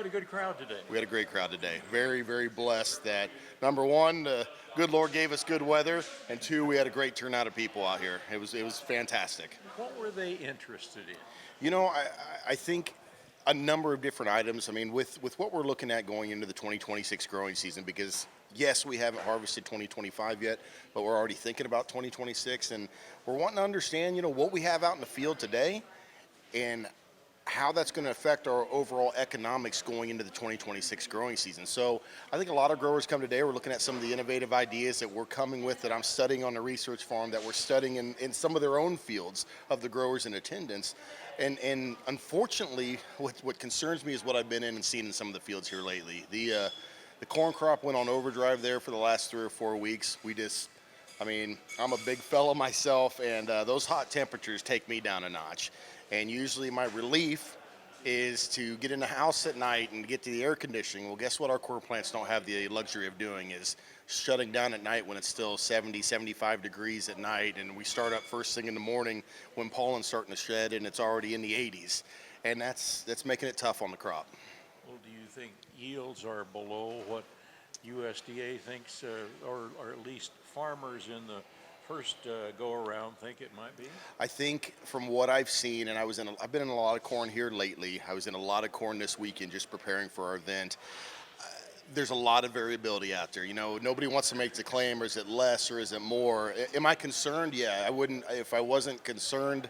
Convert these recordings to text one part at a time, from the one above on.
had a good crowd today. We had a great crowd today. Very, very blessed that, number one, the good Lord gave us good weather, and two, we had a great turnout of people out here. It was fantastic. What were they interested in? You know, I think a number of different items. I mean, with what we're looking at going into the 2026 growing season, because yes, we haven't harvested 2025 yet, but we're already thinking about 2026, and we're wanting to understand, what we have out in the field today and how that's going to affect our overall economics going into the 2026 growing season. So I think a lot of growers come today. We're looking at some of the innovative ideas that we're coming with, that I'm studying on the research farm, that we're studying in some of their own fields of the growers in attendance. And unfortunately, what concerns me is what I've been in and seen in some of the fields here lately. The corn crop went on overdrive there for the last 3 or 4 weeks. I'm a big fellow myself, and those hot temperatures take me down a notch. And usually my relief is to get in the house at night and get to the air conditioning. Well, guess what our corn plants don't have the luxury of doing, is shutting down at night when it's still 70, 75 degrees at night. And we start up first thing in the morning when pollen's starting to shed and it's already in the 80s. And that's making it tough on the crop. Well, do you think yields are below what USDA thinks, or at least farmers in the first go-around think it might be? I think from what I've seen, and I've been in a lot of corn here lately. I was in a lot of corn this weekend just preparing for our event. There's a lot of variability out there. Nobody wants to make the claim, or is it less or is it more? Am I concerned? Yeah, I wouldn't. If I wasn't concerned,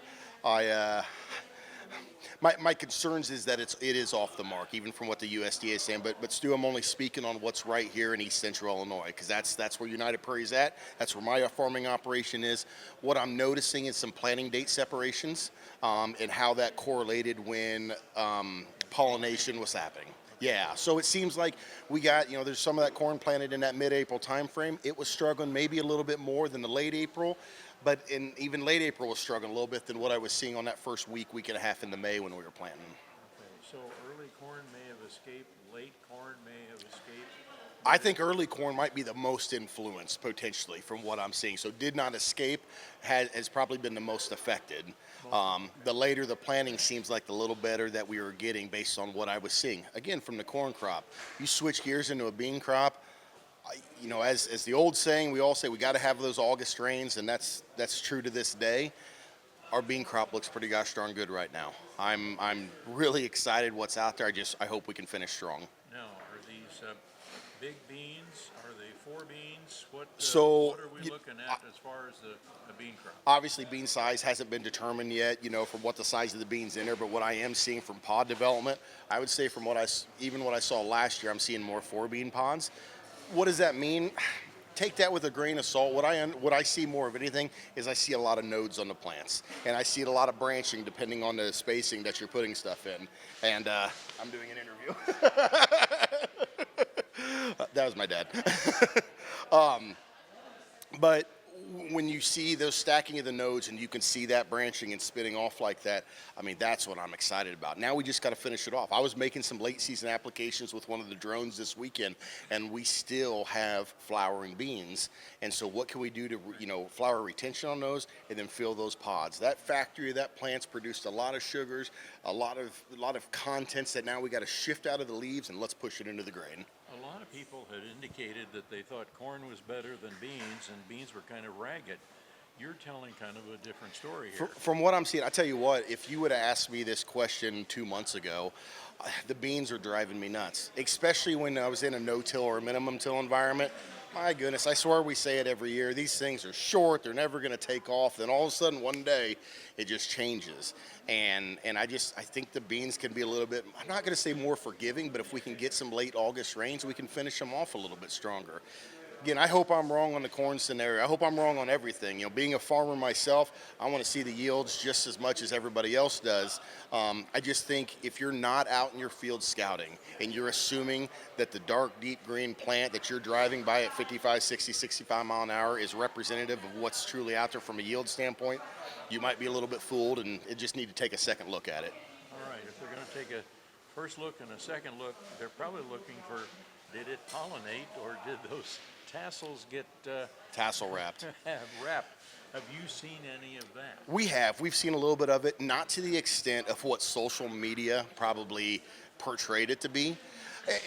my concerns is that it is off the mark, even from what the USDA is saying. But Stu, I'm only speaking on what's right here in East Central Illinois, because that's where United Prairie is at. That's where my farming operation is. What I'm noticing is some planting date separations, and how that correlated when pollination was happening. Yeah, so it seems like we got, there's some of that corn planted in that mid-April time frame. It was struggling maybe a little bit more than the late April. But even late April was struggling a little bit than what I was seeing on that first week and a half into May when we were planting. Okay, so early corn may have escaped, late corn may have escaped. I think early corn might be the most influenced potentially from what I'm seeing. So did not escape has probably been the most affected. The later the planting seems like the little better that we were getting based on what I was seeing. Again, from the corn crop, you switch gears into a bean crop. As the old saying, we all say we got to have those August rains, and that's true to this day. Our bean crop looks pretty gosh darn good right now. I'm really excited what's out there. I hope we can finish strong. Now, are these big beans? Are they 4 beans? What are we looking at as far as the bean crop? Obviously, bean size hasn't been determined yet, from what the size of the beans in there. But what I am seeing from pod development, I would say from what I saw last year, I'm seeing more 4 bean pods. What does that mean? Take that with a grain of salt. What I see more of anything is I see a lot of nodes on the plants, and I see a lot of branching depending on the spacing that you're putting stuff in. And I'm doing an interview. That was my dad. But when you see those stacking of the nodes and you can see that branching and spitting off like that, that's what I'm excited about. Now we just got to finish it off. I was making some late season applications with one of the drones this weekend, and we still have flowering beans. And so what can we do to, flower retention on those and then fill those pods? That factory, that plant's produced a lot of sugars, a lot of contents that now we got to shift out of the leaves and let's push it into the grain. A lot of people had indicated that they thought corn was better than beans, and beans were kind of ragged. You're telling kind of a different story here. From what I'm seeing, I tell you what, if you would have asked me this question 2 months ago, the beans are driving me nuts, especially when I was in a no-till or a minimum till environment. My goodness, I swear we say it every year. These things are short. They're never going to take off. Then all of a sudden, one day, it just changes. And I think the beans can be a little bit, I'm not going to say more forgiving, but if we can get some late August rains, we can finish them off a little bit stronger. Again, I hope I'm wrong on the corn scenario. I hope I'm wrong on everything. Being a farmer myself, I want to see the yields just as much as everybody else does. I just think if you're not out in your field scouting and you're assuming that the dark, deep green plant that you're driving by at 55, 60, 65 mile an hour is representative of what's truly out there from a yield standpoint, you might be a little bit fooled, and you just need to take a second look at it. All right, if they're going to take a first look and a second look, they're probably looking for, did it pollinate or did those tassels get Tassel wrapped. wrapped? Have you seen any of that? We've seen a little bit of it, not to the extent of what social media probably portrayed it to be.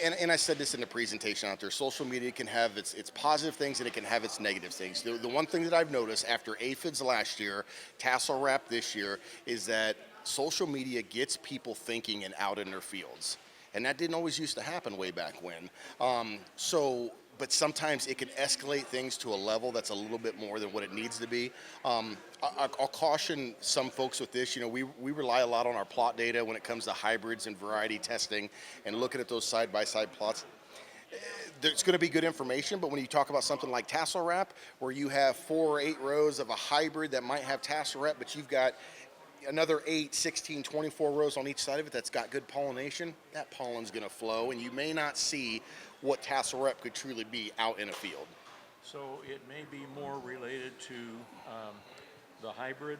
And I said this in the presentation out there, social media can have its positive things and it can have its negative things. The one thing that I've noticed after aphids last year, tassel wrap this year, is that social media gets people thinking and out in their fields. And that didn't always used to happen way back when. But sometimes it can escalate things to a level that's a little bit more than what it needs to be. I'll caution some folks with this. You know, we rely a lot on our plot data when it comes to hybrids and variety testing and looking at those side-by-side plots. There's going to be good information, but when you talk about something like tassel wrap, where you have 4 or 8 rows of a hybrid that might have tassel wrap, but you've got another 8, 16, 24 rows on each side of it that's got good pollination, that pollen's going to flow, and you may not see what tassel wrap could truly be out in a field. So it may be more related to the hybrid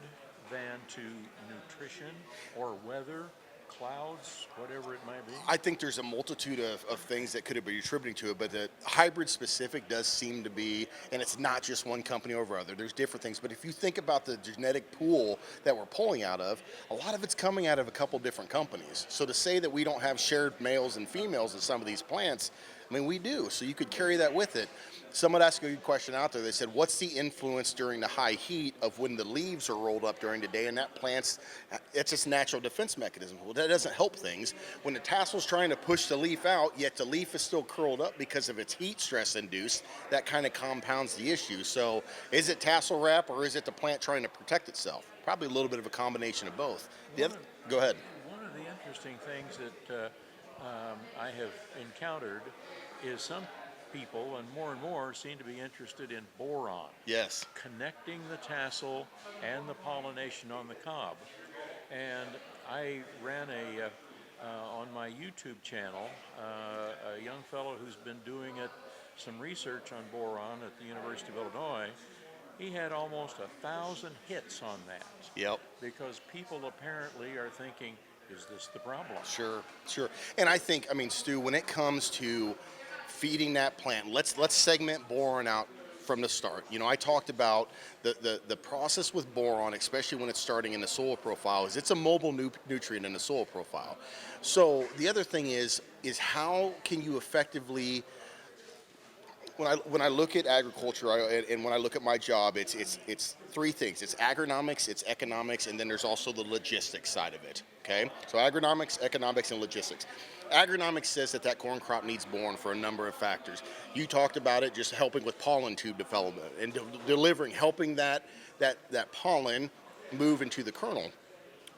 than to nutrition or weather, clouds, whatever it might be? I think there's a multitude of things that could be attributing to it, but the hybrid specific does seem to be, and it's not just one company over other. There's different things, but if you think about the genetic pool that we're pulling out of, a lot of it's coming out of a couple different companies. So to say that we don't have shared males and females in some of these plants, I mean, we do. So you could carry that with it. Someone asked a good question out there. They said, what's the influence during the high heat of when the leaves are rolled up during the day and that plant's, it's its natural defense mechanism. Well, that doesn't help things. When the tassel's trying to push the leaf out, yet the leaf is still curled up because of its heat stress induced, that kind of compounds the issue. So is it tassel wrap or is it the plant trying to protect itself? Probably a little bit of a combination of both. Go ahead. One of the interesting things that I have encountered is some people, and more, seem to be interested in boron. Yes. Connecting the tassel and the pollination on the cob. And I ran on my YouTube channel, a young fellow who's been doing some research on boron at the University of Illinois. He had almost 1,000 hits on that. Yep. Because people apparently are thinking, is this the problem? Sure. And I think, Stu, when it comes to feeding that plant, let's segment boron out from the start. You know, I talked about the process with boron, especially when it's starting in the soil profile, is it's a mobile nutrient in the soil profile. So the other thing is how can you effectively, when I look at agriculture and when I look at my job, it's 3 things. It's agronomics, it's economics, and then there's also the logistics side of it. Okay, so agronomics, economics, and logistics. Agronomics says that corn crop needs boron for a number of factors. You talked about it, just helping with pollen tube development and delivering, helping that pollen move into the kernel.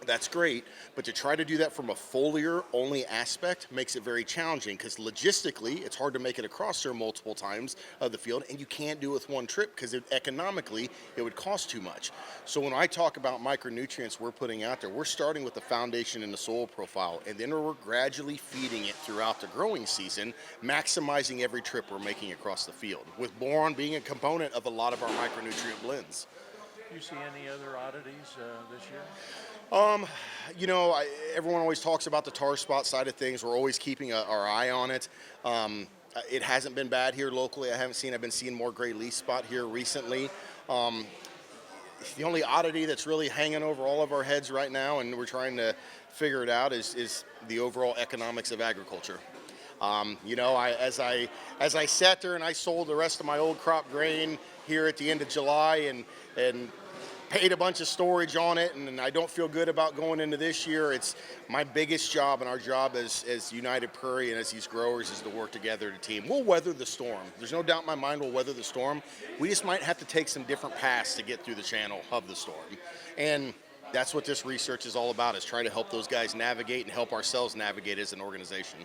That's great, but to try to do that from a foliar-only aspect makes it very challenging because logistically, it's hard to make it across there multiple times of the field, and you can't do it with one trip because economically, it would cost too much. So when I talk about micronutrients we're putting out there, we're starting with the foundation in the soil profile, and then we're gradually feeding it throughout the growing season, maximizing every trip we're making across the field, with boron being a component of a lot of our micronutrient blends. Do you see any other oddities this year? You know, everyone always talks about the tar spot side of things. We're always keeping our eye on it. It hasn't been bad here locally. I've been seeing more gray leaf spot here recently. The only oddity that's really hanging over all of our heads right now, and we're trying to figure it out, is the overall economics of agriculture. You know, as I sat there and I sold the rest of my old crop grain here at the end of July and paid a bunch of storage on it, and I don't feel good about going into this year. It's my biggest job, and our job as United Prairie and as these growers is to work together as a team. We'll weather the storm. There's no doubt in my mind we'll weather the storm. We just might have to take some different paths to get through the channel of the storm. And that's what this research is all about, is trying to help those guys navigate and help ourselves navigate as an organization.